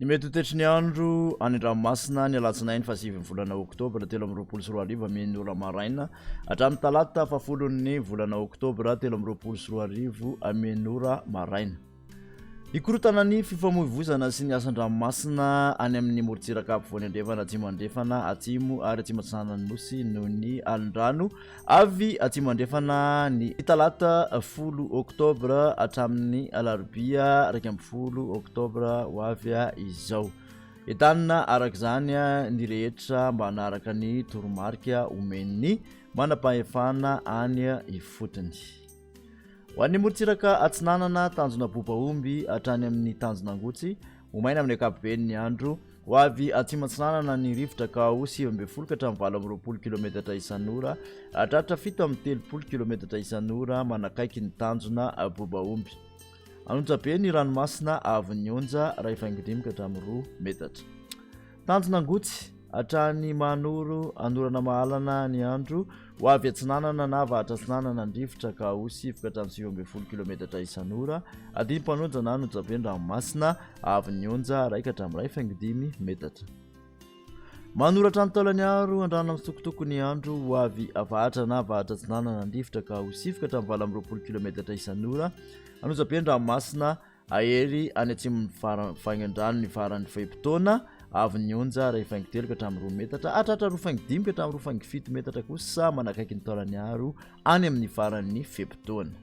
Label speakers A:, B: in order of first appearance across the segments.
A: Ny mety ho toetry ny andro any an-dranomasina ny alatsinainy fa 7 volana Octobre 2024 amin'ny ora maraina hatramin'ny talata 10 volana Octobre 2024 amin'ny ora maraina. Ikorotana ny fifamoivoizana sy ny asan-dranomasina any amin'ny morontsiraka ampovoany andrefana atsimo andrefana atsimo ary atsimo antsinana ny nosy noho ny alin-drano avy atsimo andrefana ny talata 10 Octobre hatramin'ny alarobia 10 Octobre ho avy izao. Entanina arak'izany ny rehetra mba hanaraka ny toromarika omeny manam-pahefana any ifotony. Ho an'ny morontsiraka atsinanana tanjona bobaomby hatrany amin'ny tanjona angotsy omaina amin'ny ankapobeny ny andro ho avy atsimo atsinanana ny rivotra ka ho 9 ka hatramin'ny 20 km isan'ora hatratra 7 km isan'ora manakaiky ny tanjona bobaomby. Anonjabe ny ranomasina avy onja ray faingidimy ka hatramin'ny 2 metatra. Tanjona angotsy hatrany manoro anorana mahalana ny andro ho avy atsinanana na avahatra atsinanana ny rivotra ka ho 7 ka hatramin'ny 9 km isan'ora adiny mpanonja na anonjabe ny ranomasina avy onja ray ka hatramin'ny ray faingidimy metatra. Manoratra ny taolany aro andrano amin'ny sitokotoko ny andro ho avy avahatra na avahatra atsinanana ny rivotra ka ho 7 ka hatramin'ny 20 km isan'ora anonjabe ny ranomasina ahery any atsimon'ny faingan-drano ny faran'ny faim-potoana avy onja ray faingitelo ka hatramin'ny 2 metatra hatratra 2 faingidimy ka hatramin'ny 2 faingifito metatra kosa manakaiky ny taolany aro any amin'ny faran'ny faim-potoana.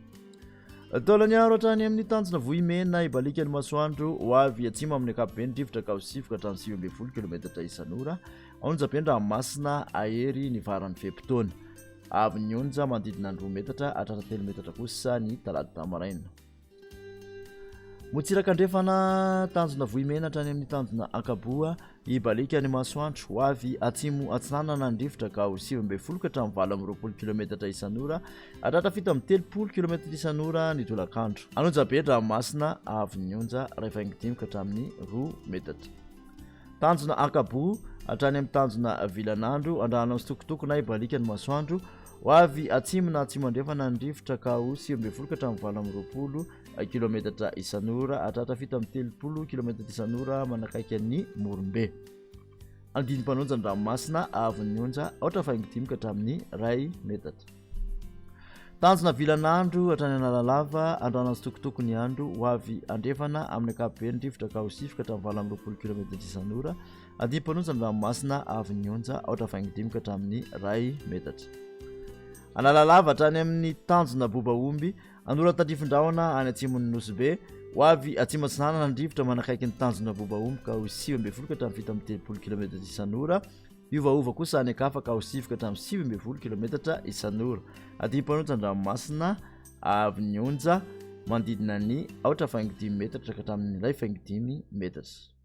A: Taolany aro hatrany amin'ny tanjona vohimena ibalika ny masoandro ho avy atsimo amin'ny ankapobeny rivotra ka ho 7 ka hatramin'ny 9 km isan'ora anonjabe ny ranomasina ahery ny faran'ny faim-potoana avy onja manodidina ny 2 metatra hatratra 3 metatra kosa ny talata maraina. Morontsiraka andrefana tanjona vohimena hatrany amin'ny tanjona ankaboa ibalika ny masoandro ho avy atsimo atsinanana ny rivotra ka ho 9 ka hatramin'ny 20 km isan'ora hatratra 7 km isan'ora ny tolakandro anonjabe ny ranomasina avy onja ray faingidimy ka hatramin'ny 2 metatra. Tanjona ankaboa hatrany amin'ny tanjona vilan'andro andrano amin'ny sitokotoko na ibalika ny masoandro ho avy atsimo na atsimo andrefana ny rivotra ka ho 9 ka hatramin'ny 20 km isan'ora hatratra 7 km isan'ora manakaiky ny morombe. Andiny mpanonja ny ranomasina avy onja aotra faingidimy ka hatramin'ny ray metatra. Tanjona vilan'andro hatrany analalava andrano amin'ny sitokotoko ny andro ho avy andrefana amin'ny ankapobeny rivotra ka ho 7 ka hatramin'ny 20 km isan'ora andiny mpanonja ny ranomasina avy onja aotra faingidimy ka hatramin'ny ray metatra. Analalava hatrany amin'ny tanjona bobaomby anora tandrifin-drahona any atsimon'ny nosy ho avy atsimo atsinanana ny rivotra manakaiky ny tanjona bobaomby ka ho 9 ka hatramin'ny 7 km isan'ora iovaova kosa any akafa ka ho 7 ka hatramin'ny 7 km isan'ora adiny mpanonja ny ranomasina avy onja manodidina ny aotra faingidimy metatra ka hatramin'ny ray faingidimy metatra.